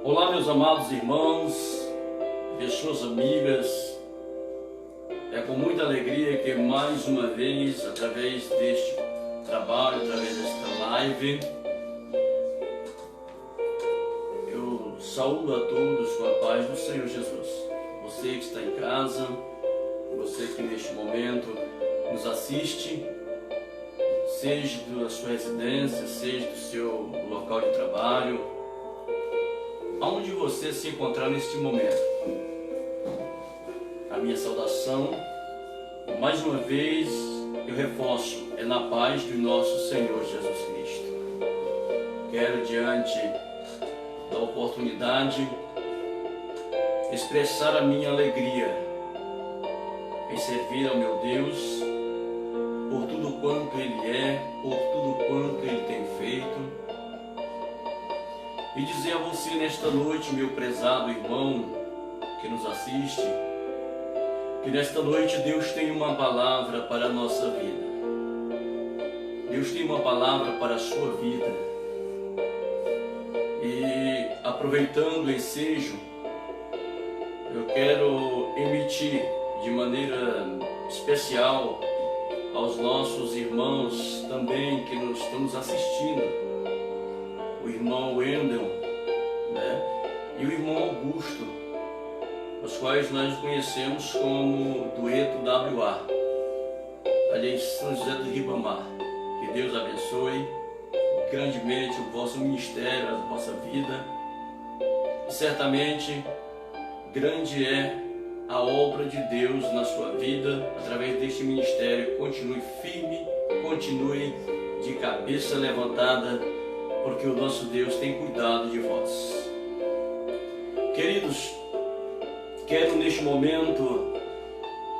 Olá, meus amados irmãos, pessoas amigas, é com muita alegria que mais uma vez, através deste trabalho, através desta live, eu saúdo a todos com a paz do Senhor Jesus. Você que está em casa, você que neste momento nos assiste, seja da sua residência, seja do seu local de trabalho, aonde você se encontrar neste momento. A minha saudação, mais uma vez, eu reforço, é na paz do nosso Senhor Jesus Cristo. Quero, diante da oportunidade, expressar a minha alegria em servir ao meu Deus, por tudo quanto Ele é, por tudo quanto Ele tem feito, e dizer a você nesta noite, meu prezado irmão que nos assiste, que nesta noite Deus tem uma palavra para a nossa vida. Deus tem uma palavra para a sua vida. E aproveitando o ensejo, eu quero emitir de maneira especial aos nossos irmãos também que nos estão nos assistindo, o irmão Wendel, e o irmão Augusto, os quais nós conhecemos como Dueto WA, ali em São José do Ribamar. Que Deus abençoe grandemente o vosso ministério, a vossa vida, e certamente grande é a obra de Deus na sua vida, através deste ministério. Continue firme, continue de cabeça levantada, porque o nosso Deus tem cuidado de vós. Queridos, quero neste momento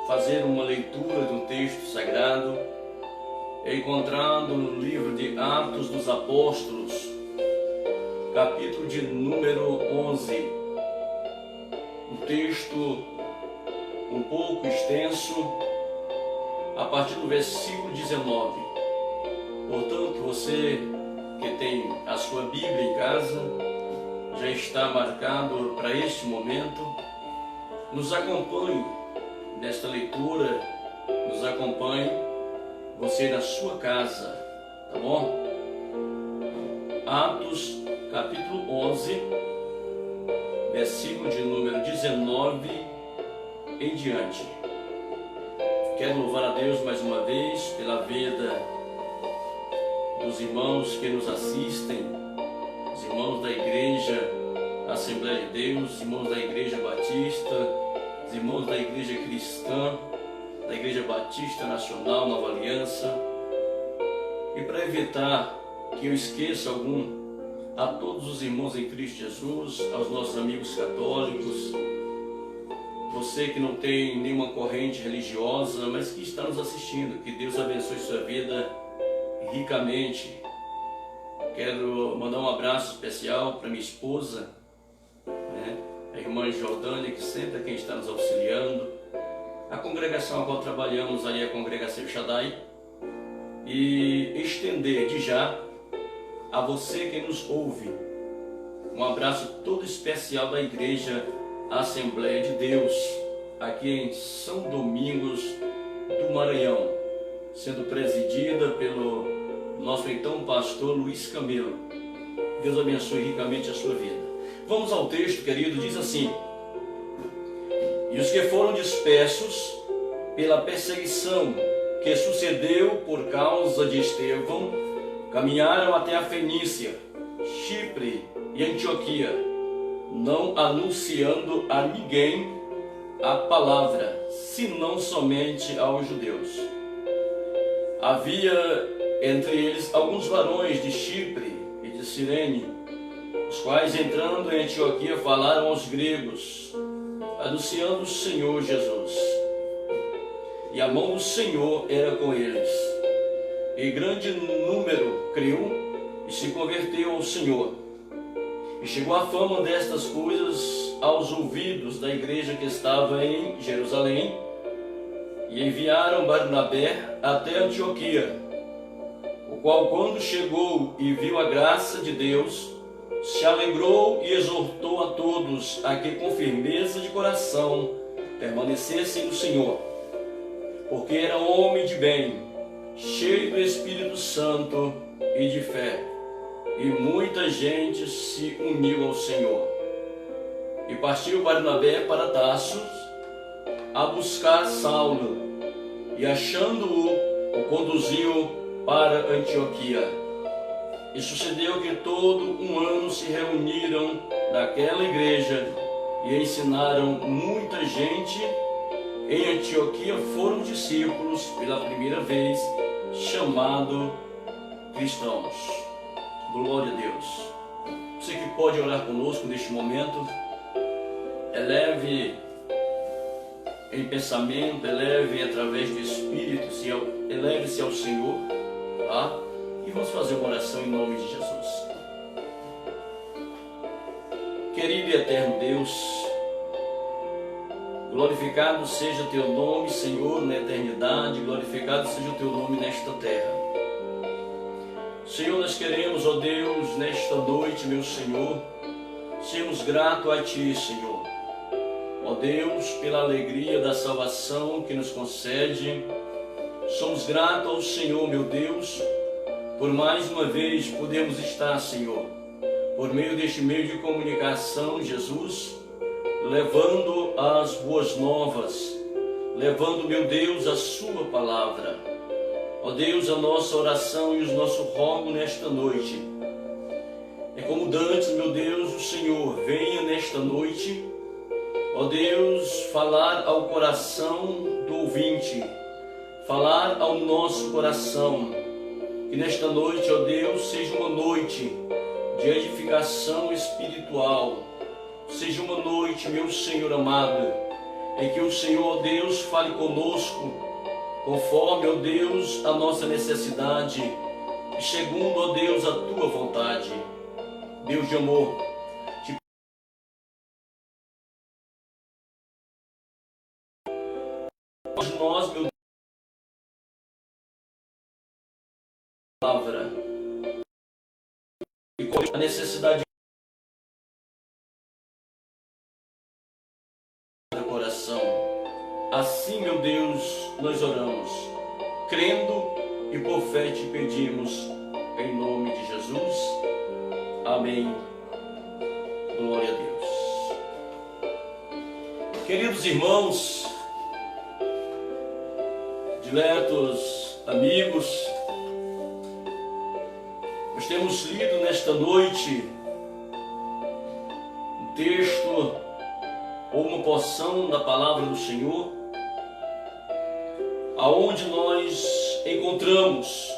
fazer uma leitura de um texto sagrado, encontrado no livro de Atos dos Apóstolos, capítulo de número 11, um texto um pouco extenso, a partir do versículo 19. Portanto, você que tem a sua Bíblia em casa, já está marcado para este momento, nos acompanhe nesta leitura, nos acompanhe você na sua casa, tá bom? Atos capítulo 11, versículo de número 19 em diante. Quero louvar a Deus mais uma vez pela vida dos irmãos que nos assistem, os irmãos da Igreja Assembleia de Deus, os irmãos da Igreja Batista, os irmãos da Igreja Cristã, da Igreja Batista Nacional Nova Aliança. E para evitar que eu esqueça algum, a todos os irmãos em Cristo Jesus, aos nossos amigos católicos, você que não tem nenhuma corrente religiosa, mas que está nos assistindo, que Deus abençoe sua vida ricamente. Quero mandar um abraço especial para minha esposa, a irmã Jordânia, que sempre é quem está nos auxiliando, a congregação a qual trabalhamos ali, a congregação Shaddai, e estender de já a você que nos ouve um abraço todo especial da Igreja Assembleia de Deus, aqui em São Domingos do Maranhão, sendo presidida pelo nosso então pastor Luiz Camelo. Deus abençoe ricamente a sua vida. Vamos ao texto, querido, diz assim: e os que foram dispersos pela perseguição que sucedeu por causa de Estevão, caminharam até a Fenícia, Chipre e Antioquia, não anunciando a ninguém a palavra, senão somente aos judeus. Havia entre eles alguns varões de Chipre e de Cirene, os quais, entrando em Antioquia, falaram aos gregos, anunciando o Senhor Jesus. E a mão do Senhor era com eles, e grande número creu e se converteu ao Senhor. E chegou a fama destas coisas aos ouvidos da igreja que estava em Jerusalém, e enviaram Barnabé até Antioquia, o qual, quando chegou e viu a graça de Deus, se alegrou e exortou a todos a que com firmeza de coração permanecessem no Senhor, porque era homem de bem, cheio do Espírito Santo e de fé, e muita gente se uniu ao Senhor. E partiu Barnabé para Tarso a buscar Saulo, e achando-o, o conduziu para Antioquia. E sucedeu que todo um ano se reuniram naquela igreja e ensinaram muita gente. Em Antioquia foram discípulos pela primeira vez chamados cristãos. Glória a Deus. Você que pode orar conosco neste momento, eleve em pensamento, eleve através do Espírito, eleve-se ao Senhor, tá? E vamos fazer uma oração em nome de Jesus. Querido e eterno Deus, glorificado seja teu nome, Senhor, na eternidade, glorificado seja o teu nome nesta terra. Senhor, nós queremos, ó Deus, nesta noite, meu Senhor, sermos gratos a Ti, Senhor. Ó Deus, pela alegria da salvação que nos concede, somos gratos ao Senhor, meu Deus, por mais uma vez podermos estar, Senhor, por meio deste meio de comunicação, Jesus, levando as boas novas, levando, meu Deus, a Sua palavra. Ó Deus, a nossa oração e o nosso rogo nesta noite é como dantes, meu Deus, o Senhor venha nesta noite, ó Deus, falar ao coração do ouvinte, falar ao nosso coração, que nesta noite, ó Deus, seja uma noite de edificação espiritual, seja uma noite, meu Senhor amado, em que o Senhor, ó Deus, fale conosco, conforme, ó Deus, a nossa necessidade, e segundo, ó Deus, a Tua vontade. Deus de amor, te nós, meu Deus, palavra, e com a necessidade do coração. Assim, meu Deus, nós oramos, crendo e por fé te pedimos, em nome de Jesus. Amém. Glória a Deus. Queridos irmãos, diletos amigos, nós temos lido nesta noite um texto ou uma porção da palavra do Senhor, aonde nós encontramos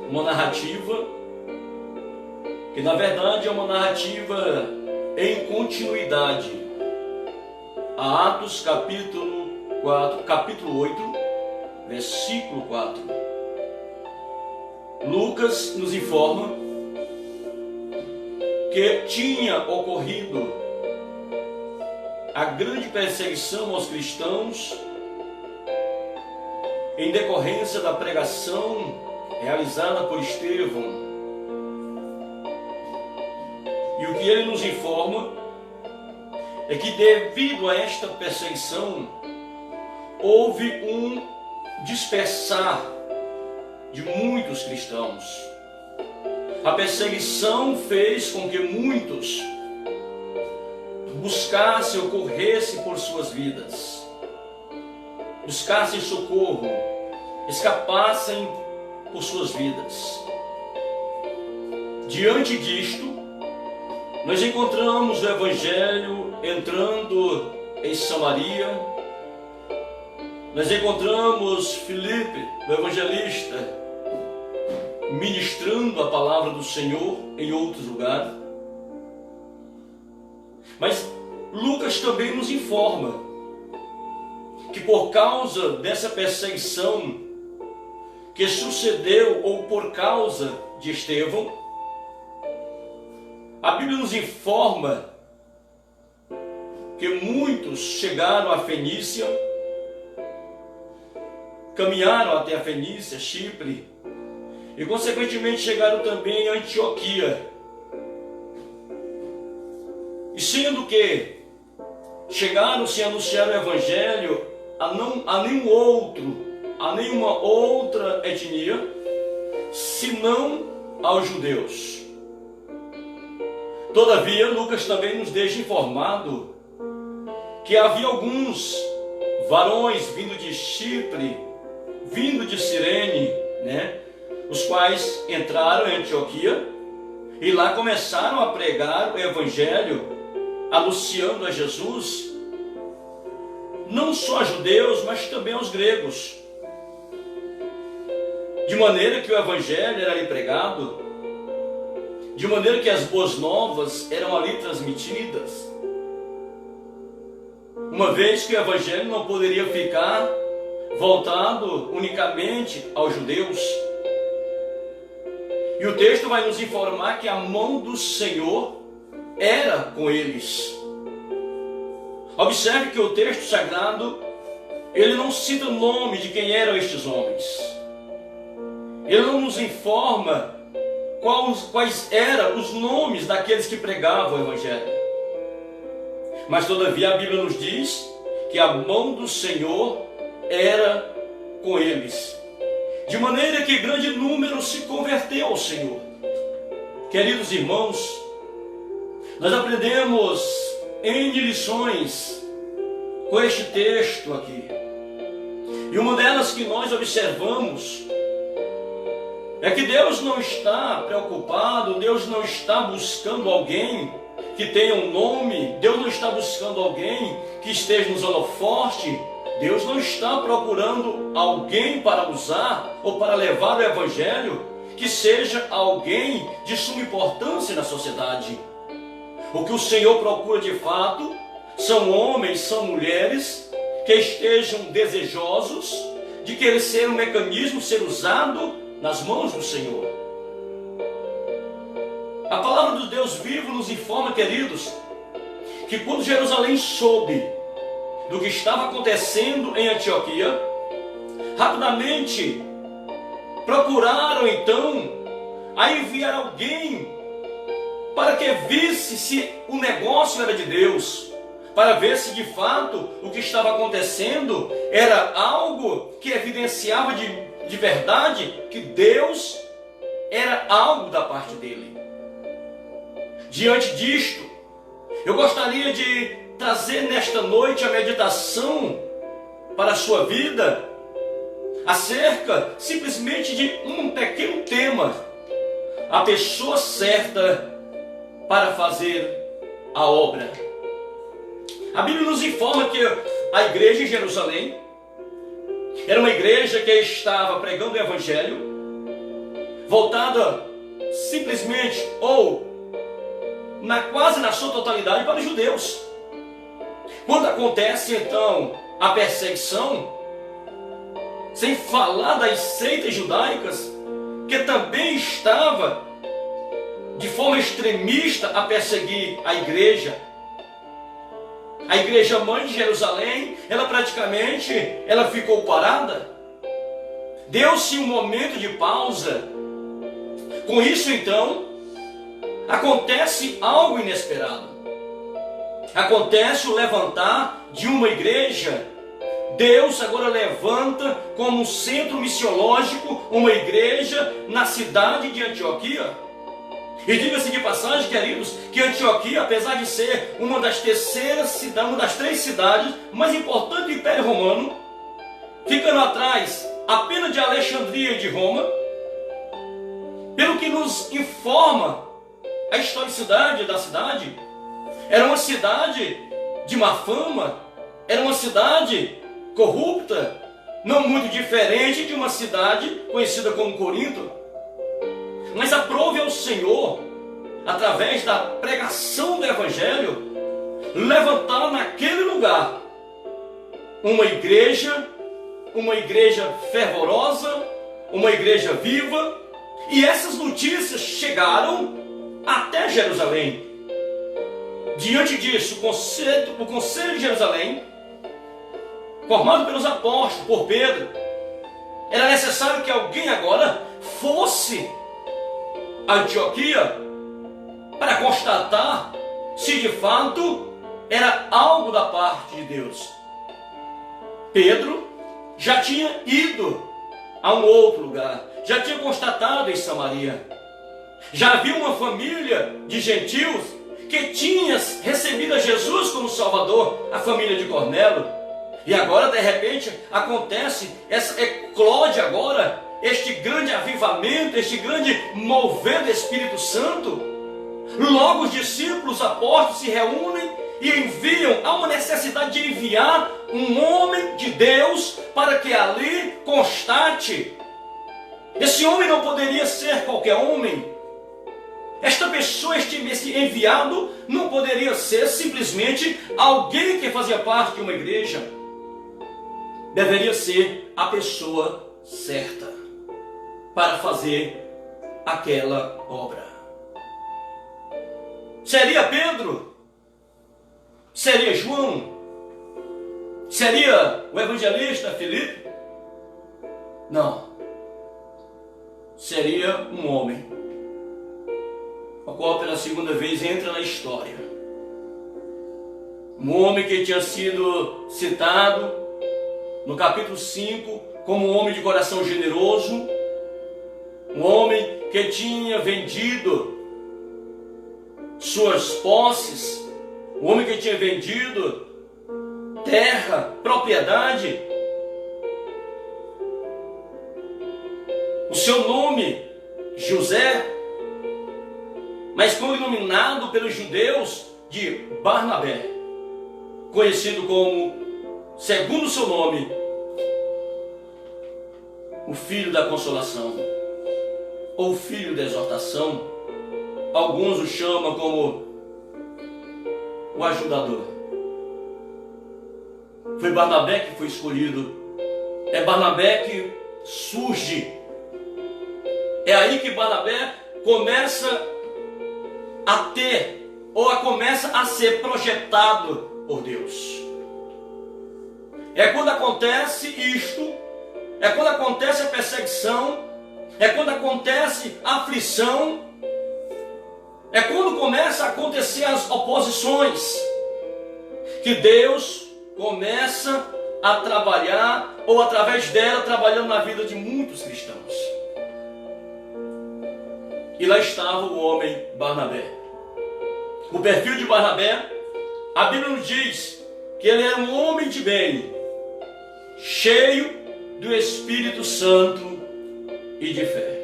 uma narrativa que na verdade é uma narrativa em continuidade a Atos capítulo 8, versículo 4. Lucas nos informa que tinha ocorrido a grande perseguição aos cristãos em decorrência da pregação realizada por Estevão. E o que ele nos informa é que devido a esta perseguição houve um dispersar de muitos cristãos. A perseguição fez com que muitos buscassem ou corressem por suas vidas, buscassem socorro, escapassem por suas vidas. Diante disto, nós encontramos o Evangelho entrando em Samaria. Nós encontramos Filipe, o evangelista, ministrando a palavra do Senhor em outros lugares. Mas Lucas também nos informa que por causa dessa perseguição que sucedeu, ou por causa de Estevão, a Bíblia nos informa que muitos chegaram à Fenícia, caminharam até a Fenícia, Chipre, e consequentemente chegaram também a Antioquia. E sendo que chegaram sem anunciar o Evangelho a nenhuma outra etnia, senão aos judeus. Todavia, Lucas também nos deixa informado que havia alguns varões vindo de Chipre, vindo de Cirene, os quais entraram em Antioquia e lá começaram a pregar o Evangelho, anunciando a Jesus, não só aos judeus, mas também aos gregos. De maneira que o Evangelho era ali pregado, de maneira que as boas novas eram ali transmitidas, uma vez que o Evangelho não poderia ficar voltado unicamente aos judeus. E o texto vai nos informar que a mão do Senhor era com eles. Observe que o texto sagrado, ele não cita o nome de quem eram estes homens. Ele não nos informa quais eram os nomes daqueles que pregavam o Evangelho. Mas todavia a Bíblia nos diz que a mão do Senhor era com eles, de maneira que grande número se converteu ao Senhor. Queridos irmãos, nós aprendemos N lições com este texto aqui. E uma delas que nós observamos é que Deus não está preocupado, Deus não está buscando alguém que tenha um nome, Deus não está buscando alguém que esteja nos holofotes, Deus não está procurando alguém para usar ou para levar o Evangelho que seja alguém de suma importância na sociedade. O que o Senhor procura de fato são homens, são mulheres que estejam desejosos de querer ser um mecanismo, ser usado nas mãos do Senhor. A palavra do Deus vivo nos informa, queridos, que quando Jerusalém soube do que estava acontecendo em Antioquia, rapidamente procuraram então a enviar alguém para que visse se o negócio era de Deus, para ver se de fato o que estava acontecendo era algo que evidenciava de verdade que Deus era algo da parte dele. Diante disto, eu gostaria de trazer nesta noite a meditação para a sua vida acerca simplesmente de um pequeno tema: a pessoa certa para fazer a obra. A Bíblia nos informa que a igreja em Jerusalém era uma igreja que estava pregando o Evangelho, voltada simplesmente ou quase na sua totalidade para os judeus. Quando acontece então a perseguição, sem falar das seitas judaicas, que também estava de forma extremista a perseguir a igreja mãe de Jerusalém, ela ficou parada. Deu-se um momento de pausa. Com isso então, acontece algo inesperado. Acontece o levantar de uma igreja. Deus agora levanta como um centro missiológico uma igreja na cidade de Antioquia. E diga-se de passagem, queridos, que Antioquia, apesar de ser uma das três cidades mais importantes do Império Romano, ficando atrás apenas de Alexandria e de Roma, pelo que nos informa a historicidade da cidade, era uma cidade de má fama, era uma cidade corrupta, não muito diferente de uma cidade conhecida como Corinto. Mas aprove ao Senhor, através da pregação do Evangelho, levantar naquele lugar uma igreja fervorosa, uma igreja viva, e essas notícias chegaram até Jerusalém. Diante disso, o Conselho de Jerusalém, formado pelos apóstolos, por Pedro, era necessário que alguém agora fosse a Antioquia para constatar se de fato era algo da parte de Deus. Pedro já tinha ido a um outro lugar, já tinha constatado em Samaria. Já havia uma família de gentios que tinha recebido a Jesus como Salvador, a família de Cornélio. E agora, de repente, acontece, eclode agora este grande avivamento, este grande mover do Espírito Santo. Logo os discípulos, apóstolos se reúnem e enviam, há uma necessidade de enviar um homem de Deus para que ali constate. Esse homem não poderia ser qualquer homem. Esta pessoa, esse enviado, não poderia ser simplesmente alguém que fazia parte de uma igreja. Deveria ser a pessoa certa para fazer aquela obra. Seria Pedro? Seria João? Seria o evangelista Filipe? Não. Seria um homem, o qual pela segunda vez entra na história. Um homem que tinha sido citado no capítulo 5 como um homem de coração generoso, um homem que tinha vendido suas posses, um homem que tinha vendido terra, propriedade. O seu nome, José, mas foi denominado pelos judeus de Barnabé, conhecido como, segundo o seu nome, o filho da consolação, ou filho da exortação. Alguns o chamam como o ajudador. Foi Barnabé que foi escolhido. É Barnabé que surge. É aí que Barnabé começa a ter, ou começa a ser projetado por Deus. É quando acontece isto, é quando acontece a perseguição, é quando acontece a aflição, é quando começa a acontecer as oposições, que Deus começa a trabalhar, ou através dela, trabalhando na vida de muitos cristãos. E lá estava o homem Barnabé. O perfil de Barnabé, a Bíblia nos diz que ele era um homem de bem, cheio do Espírito Santo e de fé.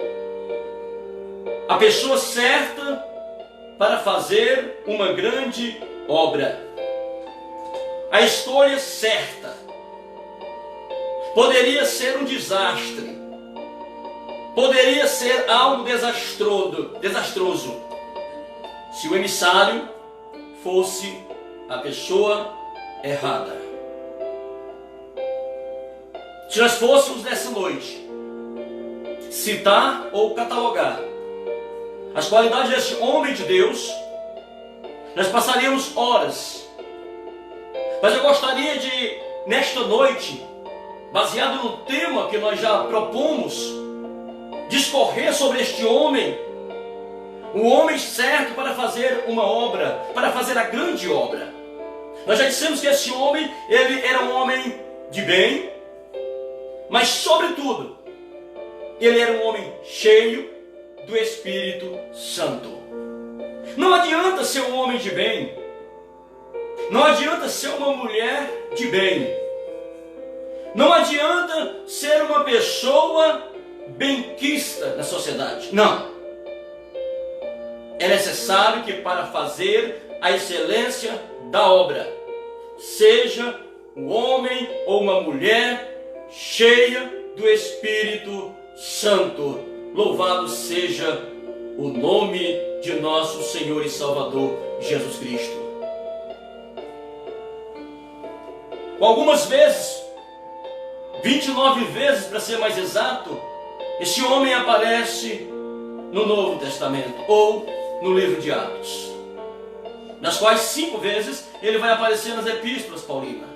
A pessoa certa para fazer uma grande obra. A escolha certa. Poderia ser um desastre. Poderia ser algo desastroso, se o emissário fosse a pessoa errada. Se nós fôssemos nessa noite citar ou catalogar as qualidades desse homem de Deus, nós passaríamos horas. Mas eu gostaria de, nesta noite, baseado no tema que nós já propomos, discorrer sobre este homem, o homem certo para fazer uma obra, para fazer a grande obra. Nós já dissemos que esse homem, ele era um homem de bem, mas sobretudo, ele era um homem cheio do Espírito Santo. Não adianta ser um homem de bem, não adianta ser uma mulher de bem, não adianta ser uma pessoa benquista na sociedade. Não. É necessário que para fazer a excelência da obra, seja um homem ou uma mulher cheia do Espírito Santo. Louvado seja o nome de nosso Senhor e Salvador Jesus Cristo. Algumas vezes, 29 vezes para ser mais exato, esse homem aparece no Novo Testamento ou no livro de Atos, nas quais 5 vezes ele vai aparecer nas epístolas paulinas.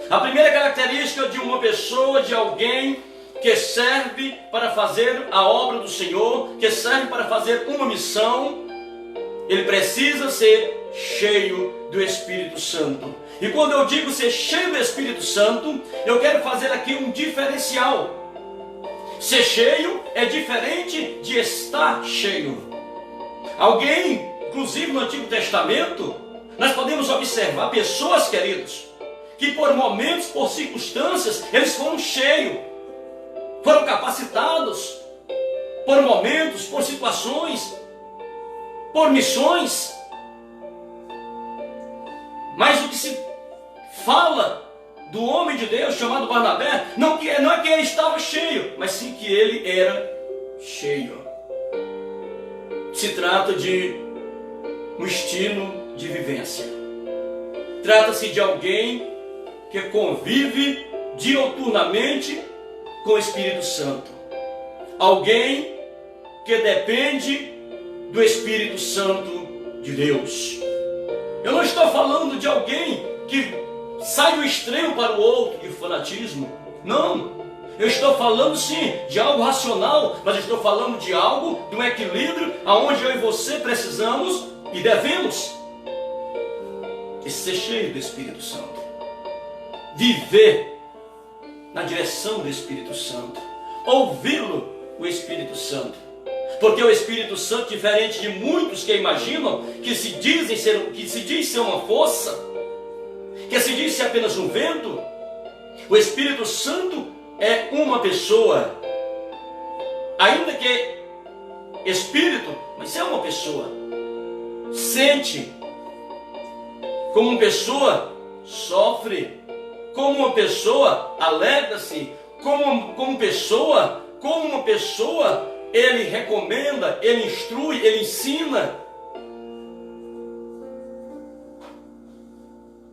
A primeira característica de uma pessoa, de alguém que serve para fazer a obra do Senhor, que serve para fazer uma missão, ele precisa ser cheio do Espírito Santo. E quando eu digo ser cheio do Espírito Santo, eu quero fazer aqui um diferencial. Ser cheio é diferente de estar cheio. Alguém, inclusive no Antigo Testamento, nós podemos observar pessoas, queridos, que por momentos, por circunstâncias, eles foram cheios, foram capacitados, por momentos, por situações, por missões. Mas o que se fala do homem de Deus chamado Barnabé, não é que ele estava cheio, mas sim que ele era cheio. Se trata de um estilo de vivência. Trata-se de alguém que convive diuturnamente com o Espírito Santo. Alguém que depende do Espírito Santo de Deus. Eu não estou falando de alguém que sai do extremo para o outro, de fanatismo. Não. Eu estou falando sim de algo racional, mas eu estou falando de algo, de um equilíbrio, aonde eu e você precisamos e devemos ser cheio do Espírito Santo. Viver na direção do Espírito Santo. Ouvi-lo, o Espírito Santo. Porque o Espírito Santo, diferente de muitos que imaginam, que se diz ser uma força, que se diz ser apenas um vento, o Espírito Santo é uma pessoa. Ainda que Espírito, mas é uma pessoa. Sente, como uma pessoa sofre, como uma pessoa alegra-se, como uma pessoa, ele recomenda, ele instrui, ele ensina.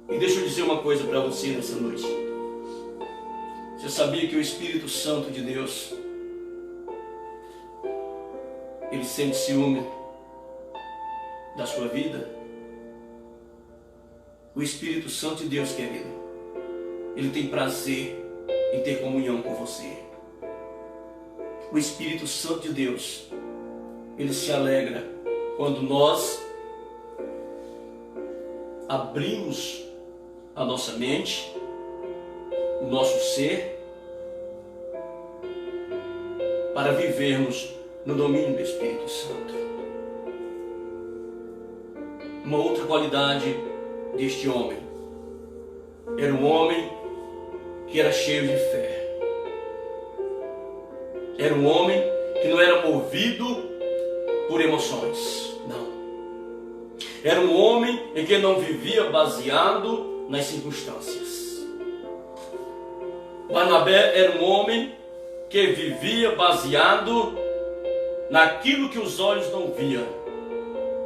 E deixa eu dizer uma coisa para você nessa noite. Você sabia que o Espírito Santo de Deus, ele sente ciúme da sua vida? O Espírito Santo de Deus, querido, ele tem prazer em ter comunhão com você. O Espírito Santo de Deus, ele se alegra quando nós abrimos a nossa mente, o nosso ser, para vivermos no domínio do Espírito Santo. Uma outra qualidade deste homem, era um homem que era cheio de fé. Era um homem que não era movido por emoções, não. Era um homem em que não vivia baseado nas circunstâncias. Barnabé era um homem que vivia baseado naquilo que os olhos não viam,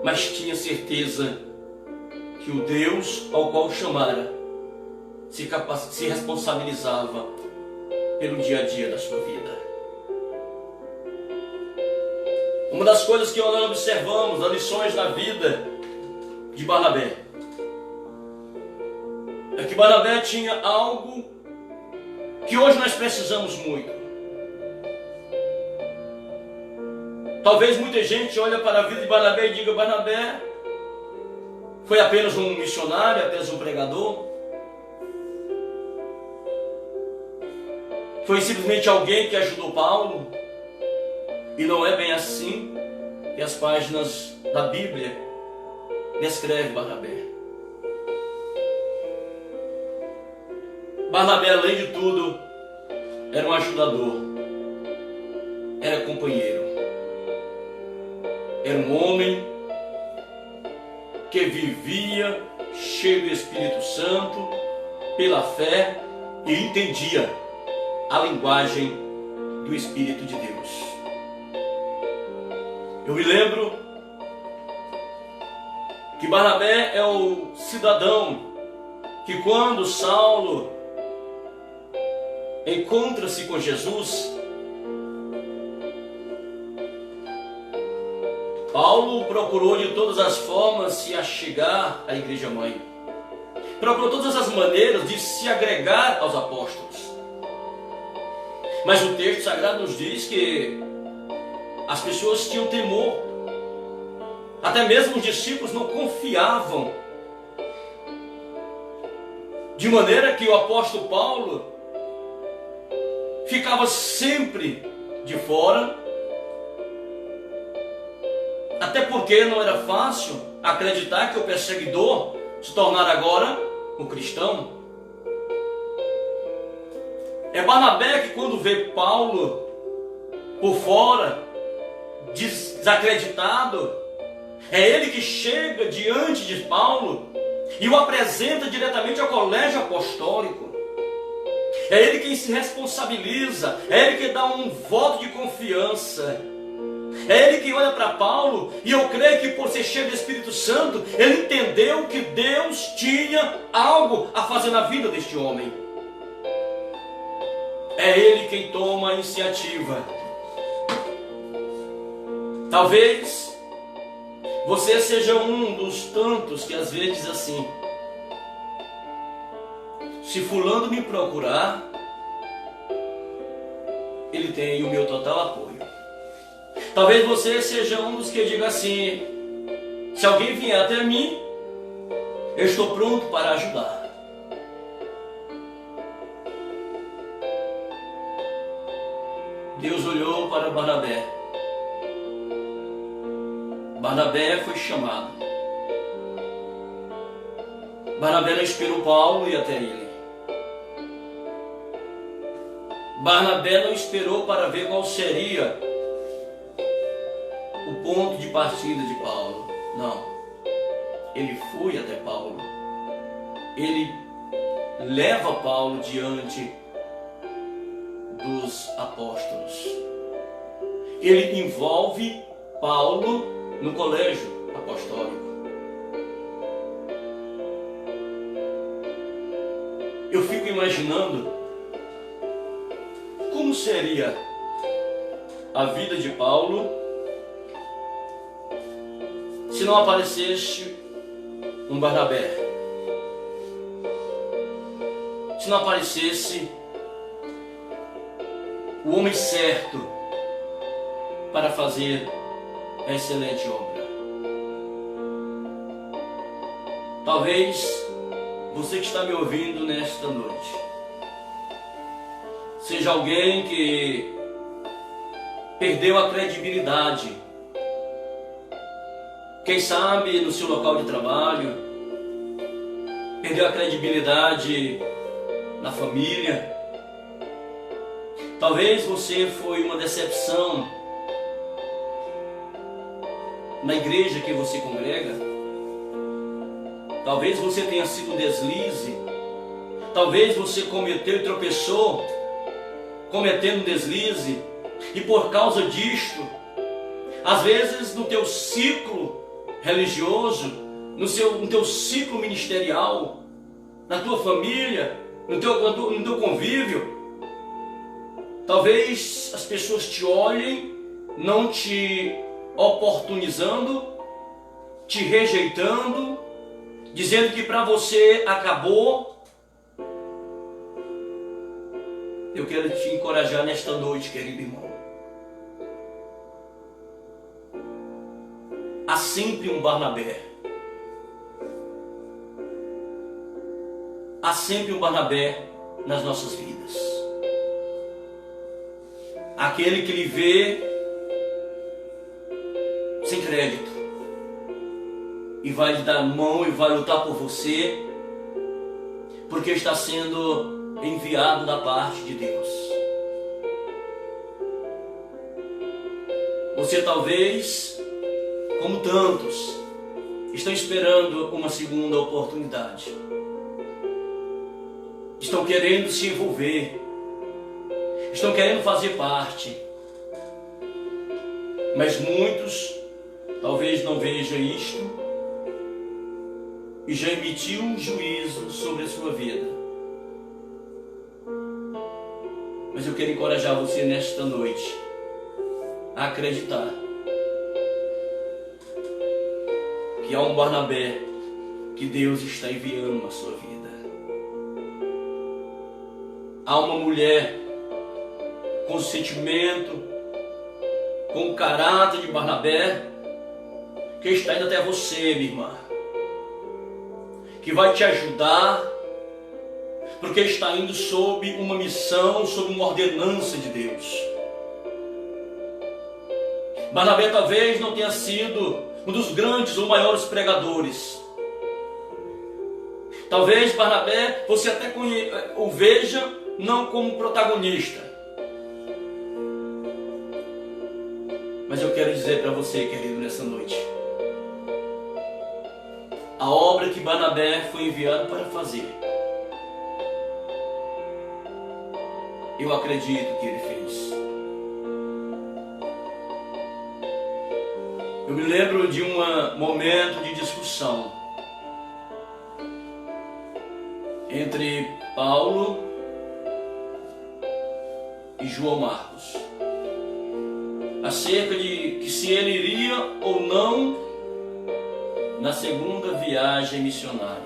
mas tinha certeza que o Deus ao qual chamara se responsabilizava pelo dia a dia da sua vida. Uma das coisas que nós observamos nas lições da vida de Barnabé é que Barnabé tinha algo que hoje nós precisamos muito. Talvez muita gente olhe para a vida de Barnabé e diga: Barnabé foi apenas um missionário, apenas um pregador. Foi simplesmente alguém que ajudou Paulo. E não é bem assim que as páginas da Bíblia descrevem Barnabé. Barnabé, além de tudo, era um ajudador, era companheiro, era um homem que vivia cheio do Espírito Santo, pela fé, e entendia a linguagem do Espírito de Deus. Eu me lembro que Barnabé é o cidadão que, quando Saulo encontra-se com Jesus, Paulo procurou de todas as formas se achegar à igreja mãe. Procurou todas as maneiras de se agregar aos apóstolos. Mas o texto sagrado nos diz que as pessoas tinham temor. Até mesmo os discípulos não confiavam. De maneira que o apóstolo Paulo ficava sempre de fora. Até porque não era fácil acreditar que o perseguidor se tornara agora um cristão. É Barnabé que, quando vê Paulo por fora, desacreditado, é ele que chega diante de Paulo e o apresenta diretamente ao colégio apostólico. É ele quem se responsabiliza, é ele que dá um voto de confiança. É ele que olha para Paulo, e eu creio que por ser cheio do Espírito Santo, ele entendeu que Deus tinha algo a fazer na vida deste homem. É ele quem toma a iniciativa. Talvez você seja um dos tantos que às vezes diz assim: se fulano me procurar, ele tem o meu total apoio. Talvez você seja um dos que diga assim: se alguém vier até mim, eu estou pronto para ajudar. Deus olhou para Barnabé. Barnabé foi chamado. Barnabé não esperou Paulo ir até ele. Barnabé não esperou para ver qual seria o ponto de partida de Paulo. Não. Ele foi até Paulo. Ele leva Paulo diante dos apóstolos. Ele envolve Paulo no colégio apostólico. Eu fico imaginando como seria a vida de Paulo se não aparecesse um Barnabé, se não aparecesse o homem certo para fazer a excelente obra. Talvez você que está me ouvindo nesta noite seja alguém que perdeu a credibilidade. Quem sabe no seu local de trabalho, perdeu a credibilidade na família. Talvez você foi uma decepção na igreja que você congrega. Talvez você tenha sido um deslize. Talvez você cometeu e tropeçou cometendo um deslize, e por causa disto, às vezes no teu ciclo religioso, no teu ciclo ministerial, na tua família, no teu convívio, talvez as pessoas te olhem, não te oportunizando, te rejeitando, dizendo que para você acabou. Eu quero te encorajar nesta noite, querido irmão. Há sempre um Barnabé. Há sempre um Barnabé nas nossas vidas. Aquele que lhe vê sem crédito e vai lhe dar a mão e vai lutar por você, porque está sendo enviado da parte de Deus. Você talvez, como tantos, estão esperando uma segunda oportunidade. Estão querendo se envolver. Estão querendo fazer parte. Mas muitos talvez não vejam isto e já emitiu um juízo sobre a sua vida. Mas eu quero encorajar você nesta noite a acreditar que há um Barnabé que Deus está enviando na sua vida. Há uma mulher com sentimento, com o caráter de Barnabé, que está indo até você, minha irmã, que vai te ajudar, porque está indo sob uma missão, sob uma ordenança de Deus. Barnabé talvez não tenha sido um dos grandes ou maiores pregadores. Talvez Barnabé você até o veja não como protagonista. Mas eu quero dizer para você, querido, nessa noite, a obra que Barnabé foi enviado para fazer, eu acredito que ele fez. Eu me lembro de um momento de discussão entre Paulo e João Marcos, acerca de que se ele iria ou não na segunda viagem missionária.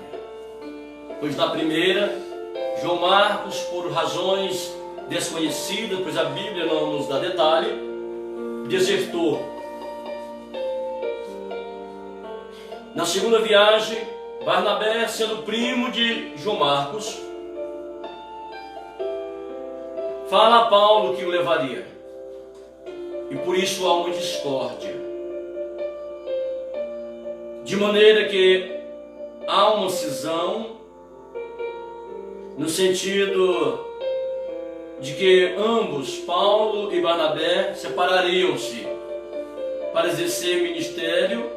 Pois na primeira, João Marcos, por razões desconhecidas, pois a Bíblia não nos dá detalhe, desertou. Na segunda viagem, Barnabé, sendo primo de João Marcos, fala a Paulo que o levaria. E por isso há uma discórdia. De maneira que há uma cisão, no sentido de que ambos, Paulo e Barnabé, separariam-se para exercer ministério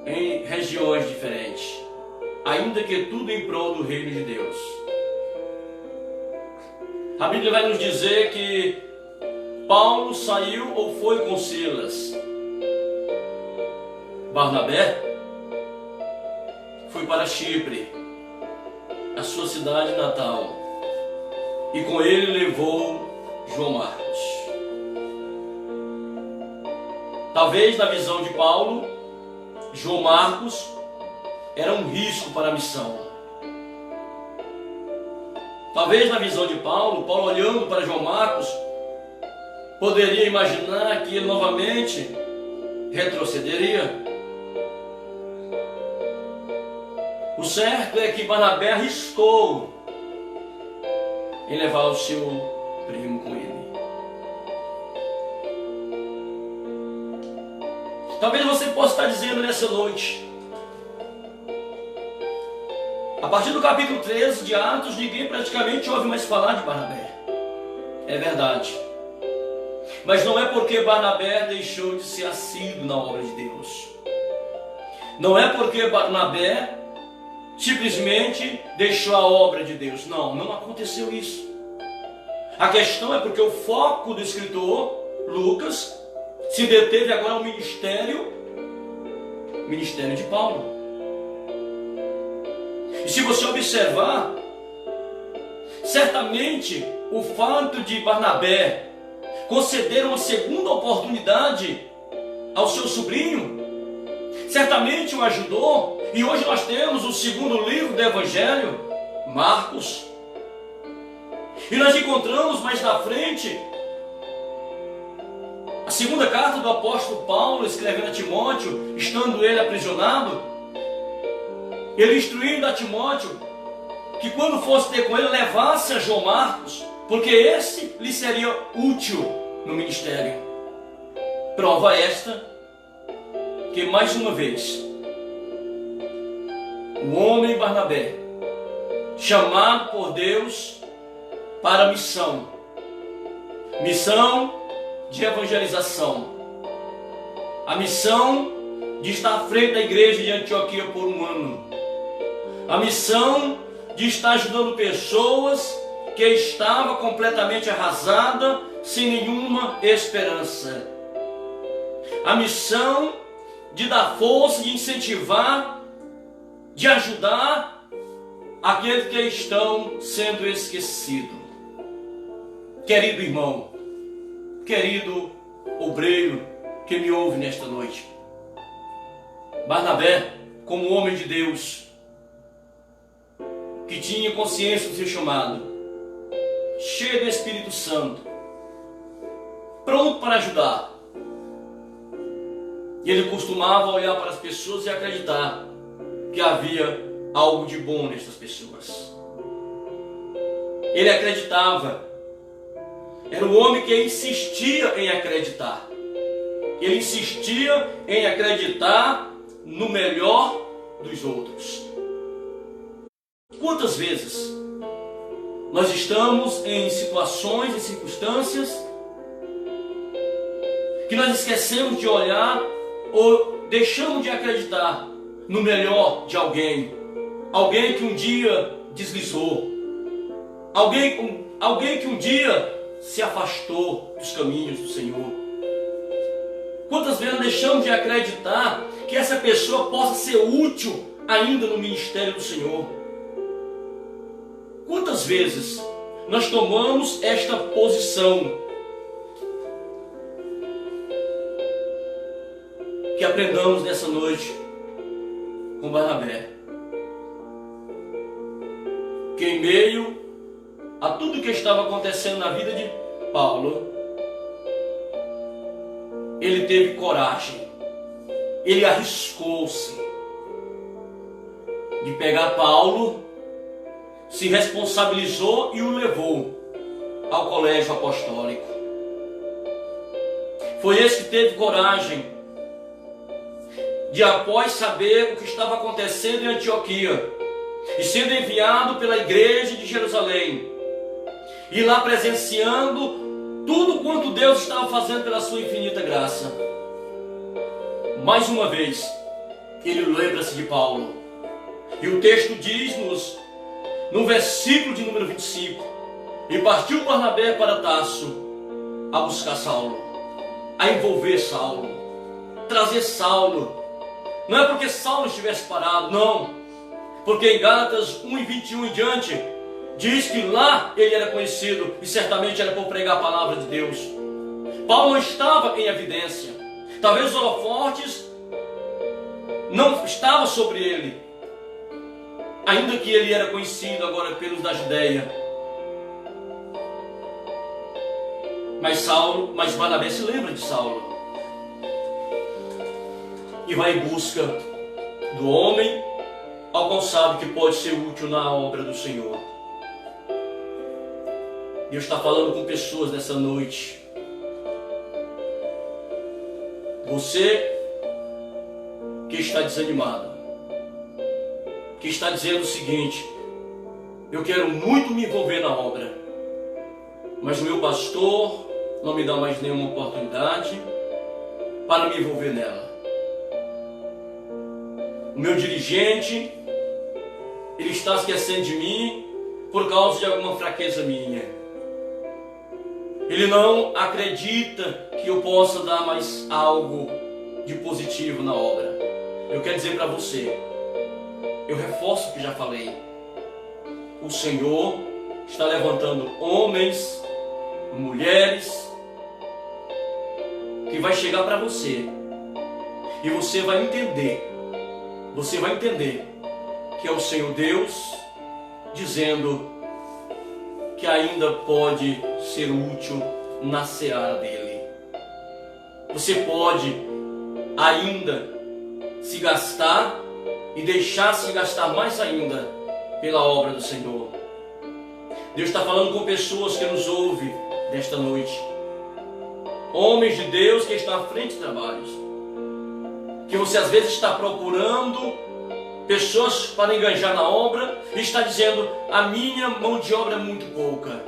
em regiões diferentes, ainda que tudo em prol do reino de Deus. A Bíblia vai nos dizer que Paulo saiu ou foi com Silas. Barnabé foi para Chipre, a sua cidade natal, e com ele levou João Marcos. Talvez na visão de Paulo, João Marcos era um risco para a missão. Talvez na visão de Paulo olhando para João Marcos, poderia imaginar que ele novamente retrocederia. O certo é que Barnabé arriscou em levar o seu primo com ele. Talvez você possa estar dizendo nessa noite, a partir do capítulo 13 de Atos, ninguém praticamente ouve mais falar de Barnabé. É verdade. Mas não é porque Barnabé deixou de ser assíduo na obra de Deus. Não é porque Barnabé simplesmente deixou a obra de Deus. Não aconteceu isso. A questão é porque o foco do escritor, Lucas, se deteve agora ao ministério de Paulo. E se você observar, certamente o fato de Barnabé conceder uma segunda oportunidade ao seu sobrinho, certamente o ajudou. E hoje nós temos o segundo livro do Evangelho, Marcos. E nós encontramos mais na frente a segunda carta do apóstolo Paulo, escrevendo a Timóteo, estando ele aprisionado, ele instruindo a Timóteo que quando fosse ter com ele, levasse a João Marcos, porque esse lhe seria útil no ministério. Prova esta que, mais uma vez, o homem Barnabé, chamado por Deus para a missão de evangelização, a missão de estar à frente da igreja de Antioquia por um ano, a missão de estar ajudando pessoas que estavam completamente arrasadas, sem nenhuma esperança, a missão de dar força, de incentivar, de ajudar aqueles que estão sendo esquecidos. Querido irmão, querido obreiro que me ouve nesta noite, Barnabé, como homem de Deus, que tinha consciência do seu chamado, cheio do Espírito Santo, pronto para ajudar, E ele costumava olhar para as pessoas e acreditar que havia algo de bom nessas pessoas. Ele acreditava. Era um homem que insistia em acreditar. Ele insistia em acreditar no melhor dos outros. Quantas vezes nós estamos em situações e circunstâncias que nós esquecemos de olhar ou deixamos de acreditar no melhor de alguém, alguém que um dia deslizou, alguém que um dia se afastou dos caminhos do Senhor. Quantas vezes deixamos de acreditar que essa pessoa possa ser útil ainda no ministério do Senhor? Quantas vezes nós tomamos esta posição? Que aprendamos nessa noite com Barnabé, que em meio a tudo que estava acontecendo na vida de Paulo, ele teve coragem, ele arriscou-se de pegar Paulo, se responsabilizou e o levou ao colégio apostólico. Foi esse que teve coragem de, após saber o que estava acontecendo em Antioquia e sendo enviado pela igreja de Jerusalém, e lá presenciando tudo quanto Deus estava fazendo pela sua infinita graça, mais uma vez ele lembra-se de Paulo, e o texto diz-nos no versículo de número 25: e partiu Barnabé para Tarso a buscar Saulo, a envolver Saulo, trazer Saulo. Não é porque Saulo estivesse parado, não. Porque em Gálatas 1:21 em diante, diz que lá ele era conhecido e certamente era por pregar a palavra de Deus. Paulo não estava em evidência. Talvez os holofotes não estavam sobre ele, ainda que ele era conhecido agora pelos da Judeia. Mas Barnabé se lembra de Saulo e vai em busca do homem ao qual sabe que pode ser útil na obra do Senhor. Deus está falando com pessoas nessa noite. Você que está desanimado, que está dizendo o seguinte: eu quero muito me envolver na obra, mas o meu pastor não me dá mais nenhuma oportunidade para me envolver nela. O meu dirigente, ele está esquecendo de mim por causa de alguma fraqueza minha. Ele não acredita que eu possa dar mais algo de positivo na obra. Eu quero dizer para você, eu reforço o que já falei. O Senhor está levantando homens, mulheres, que vai chegar para você. E você vai entender que é o Senhor Deus dizendo que ainda pode ser útil na seara dele. Você pode ainda se gastar e deixar-se gastar mais ainda pela obra do Senhor. Deus está falando com pessoas que nos ouvem nesta noite, homens de Deus que estão à frente de trabalhos, que você às vezes está procurando pessoas para engajar na obra e está dizendo: a minha mão de obra é muito pouca.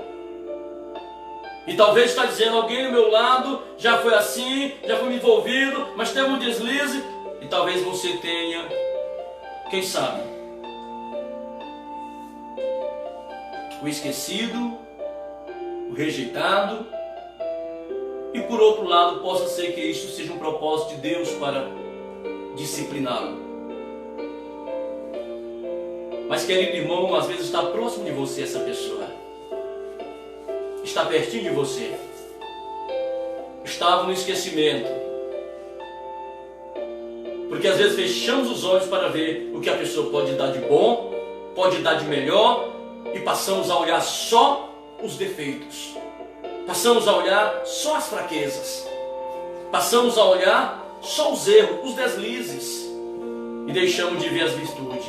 E talvez está dizendo: alguém do meu lado já foi assim, já foi me envolvido, mas teve um deslize. E talvez você tenha, quem sabe, o esquecido, o rejeitado. E por outro lado, possa ser que isso seja um propósito de Deus para discipliná-lo. Mas, querido irmão, às vezes está próximo de você essa pessoa, está pertinho de você, estava no esquecimento, porque às vezes fechamos os olhos para ver o que a pessoa pode dar de bom, pode dar de melhor, e passamos a olhar só os defeitos, passamos a olhar só as fraquezas, passamos a olhar só os erros, os deslizes, e deixamos de ver as virtudes,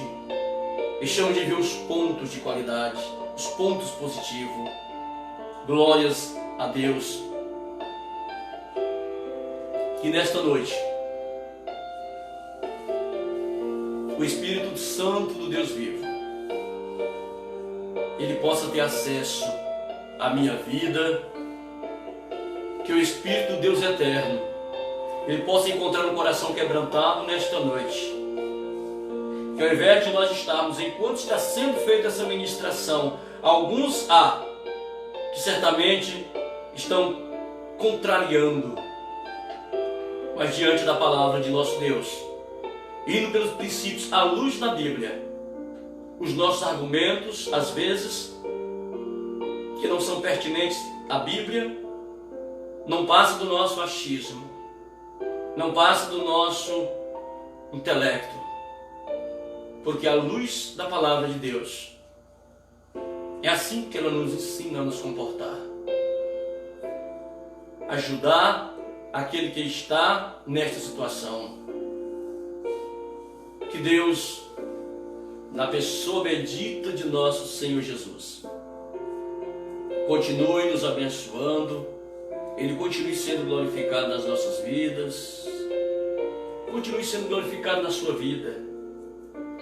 deixamos de ver os pontos de qualidade, os pontos positivos. Glórias a Deus. Que nesta noite o Espírito Santo do Deus vivo, ele possa ter acesso à minha vida, que o Espírito do Deus eterno, ele possa encontrar um coração quebrantado nesta noite, que ao invés de nós estarmos, enquanto está sendo feita essa ministração, alguns há que certamente estão contrariando, mas diante da palavra de nosso Deus, indo pelos princípios à luz da Bíblia, os nossos argumentos, às vezes, que não são pertinentes à Bíblia, não passam do nosso achismo, não passam do nosso intelecto, porque a luz da palavra de Deus é assim que ela nos ensina a nos comportar. Ajudar aquele que está nesta situação. Que Deus, na pessoa bendita de nosso Senhor Jesus, continue nos abençoando, Ele continue sendo glorificado nas nossas vidas, continue sendo glorificado na sua vida.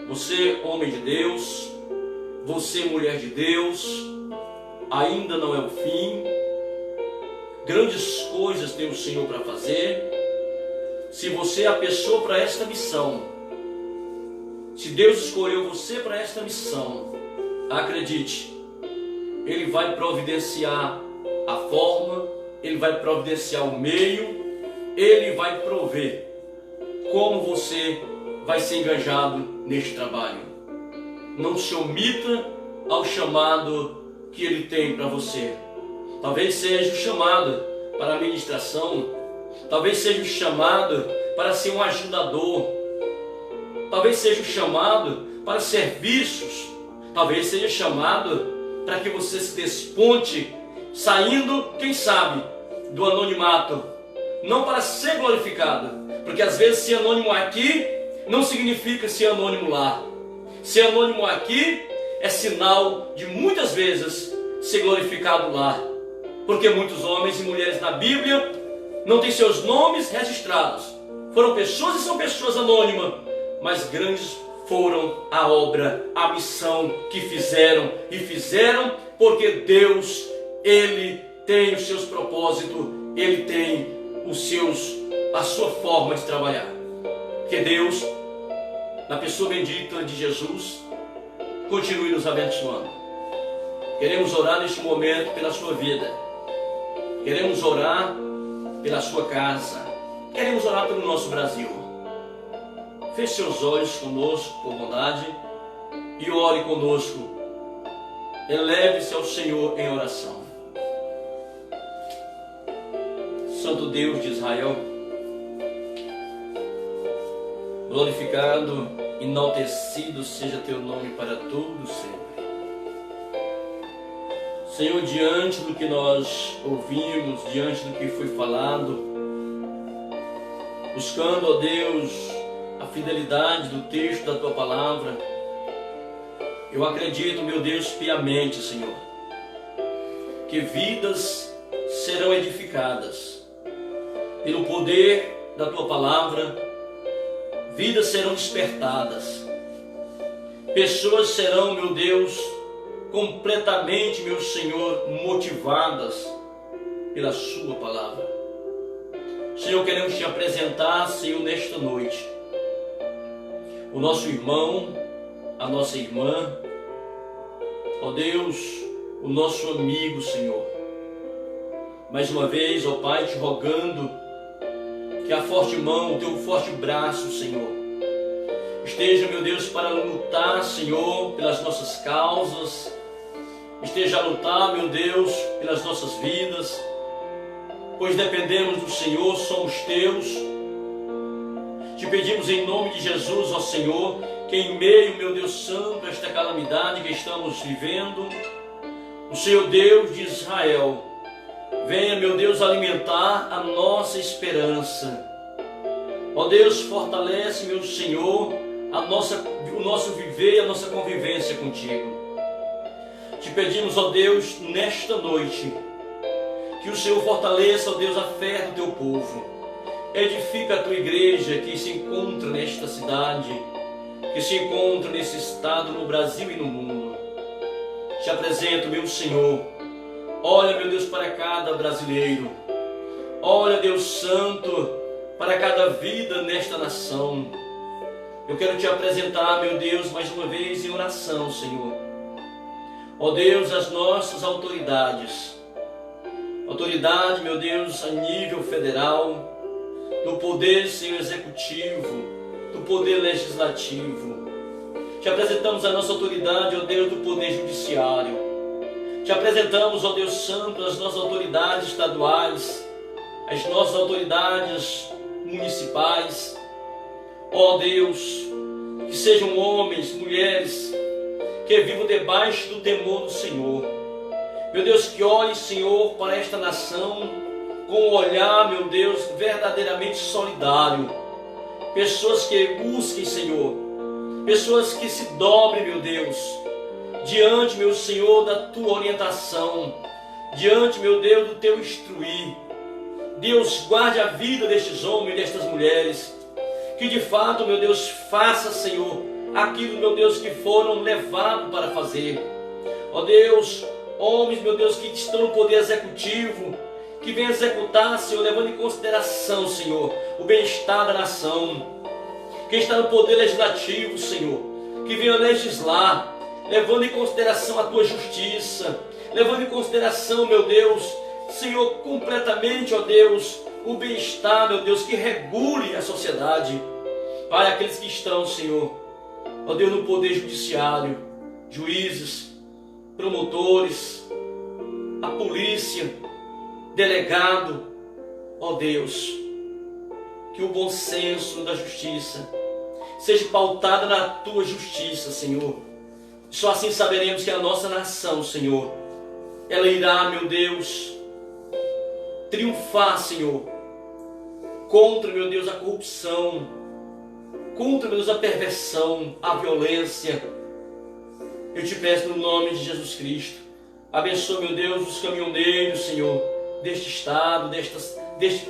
Você, homem de Deus, você, mulher de Deus, ainda não é o fim. Grandes coisas tem o Senhor para fazer. Se você é a pessoa para esta missão, se Deus escolheu você para esta missão, acredite, Ele vai providenciar a forma, Ele vai providenciar o meio, Ele vai prover como você vai ser engajado neste trabalho. Não se omita ao chamado que Ele tem para você. Talvez seja o chamado para a ministração, talvez seja o chamado para ser um ajudador, talvez seja o chamado para serviços, talvez seja chamado para que você se desponte, saindo, quem sabe, do anonimato, não para ser glorificado, porque às vezes ser anônimo aqui não significa ser anônimo lá. Ser anônimo aqui é sinal de muitas vezes ser glorificado lá, porque muitos homens e mulheres na Bíblia não têm seus nomes registrados, foram pessoas e são pessoas anônimas, mas grandes foram a obra, a missão que fizeram, e fizeram porque Deus, Ele tem os seus propósitos, Ele tem a sua forma de trabalhar. Que Deus, na pessoa bendita de Jesus, continue nos abençoando. Queremos orar neste momento pela sua vida, queremos orar pela sua casa, queremos orar pelo nosso Brasil. Feche seus olhos conosco, por bondade, e ore conosco. Eleve-se ao Senhor em oração. Santo Deus de Israel, glorificado, enaltecido seja teu nome para todo sempre. Senhor, diante do que nós ouvimos, diante do que foi falado, buscando, ó Deus, a fidelidade do texto da tua palavra, eu acredito, meu Deus, piamente, Senhor, que vidas serão edificadas pelo poder da tua palavra, vidas serão despertadas, pessoas serão, meu Deus, completamente, meu Senhor, motivadas pela sua palavra. Senhor, queremos te apresentar, Senhor, nesta noite, o nosso irmão, a nossa irmã, ó Deus, o nosso amigo, Senhor. Mais uma vez, ó Pai, te rogando que a forte mão, o teu forte braço, Senhor, esteja, meu Deus, para lutar, Senhor, pelas nossas causas, esteja a lutar, meu Deus, pelas nossas vidas, pois dependemos do Senhor, somos teus. Te pedimos em nome de Jesus, ó Senhor, que em meio, meu Deus santo, a esta calamidade que estamos vivendo, o Senhor Deus de Israel venha, meu Deus, alimentar a nossa esperança. Ó Deus, fortalece, meu Senhor, o nosso viver e a nossa convivência contigo. Te pedimos, ó Deus, nesta noite, que o Senhor fortaleça, ó Deus, a fé do teu povo. Edifica a tua igreja que se encontra nesta cidade, que se encontra nesse estado, no Brasil e no mundo. Te apresento, meu Senhor. Olha, meu Deus, para cada brasileiro. Olha, Deus Santo, para cada vida nesta nação. Eu quero te apresentar, meu Deus, mais uma vez em oração, Senhor. Ó Deus, as nossas autoridades. Autoridade, meu Deus, a nível federal, do poder, Senhor, executivo, do poder legislativo. Te apresentamos a nossa autoridade, ó Deus, do poder judiciário. Te apresentamos, ó Deus Santo, as nossas autoridades estaduais, as nossas autoridades municipais. Ó Deus, que sejam homens, mulheres, que vivam debaixo do temor do Senhor. Meu Deus, que olhe, Senhor, para esta nação com um olhar, meu Deus, verdadeiramente solidário. Pessoas que busquem, Senhor, pessoas que se dobrem, meu Deus, diante, meu Senhor, da tua orientação, diante, meu Deus, do teu instruir. Deus, guarde a vida destes homens e destas mulheres, que de fato, meu Deus, faça, Senhor, aquilo, meu Deus, que foram levados para fazer. Ó Deus, homens, meu Deus, que estão no poder executivo, que venham executar, Senhor, levando em consideração, Senhor, o bem-estar da nação. Quem está no poder legislativo, Senhor, que venha legislar, levando em consideração a tua justiça, levando em consideração, meu Deus, Senhor, completamente, ó Deus, o bem-estar, meu Deus, que regule a sociedade. Para aqueles que estão, Senhor, ó Deus, no poder judiciário, juízes, promotores, a polícia, delegado, ó Deus, que o bom senso da justiça seja pautada na tua justiça, Senhor. Só assim saberemos que a nossa nação, Senhor, ela irá, meu Deus, triunfar, Senhor, contra, meu Deus, a corrupção, contra, meu Deus, a perversão, a violência. Eu te peço no nome de Jesus Cristo, abençoa, meu Deus, os caminhoneiros, Senhor, deste estado, deste país.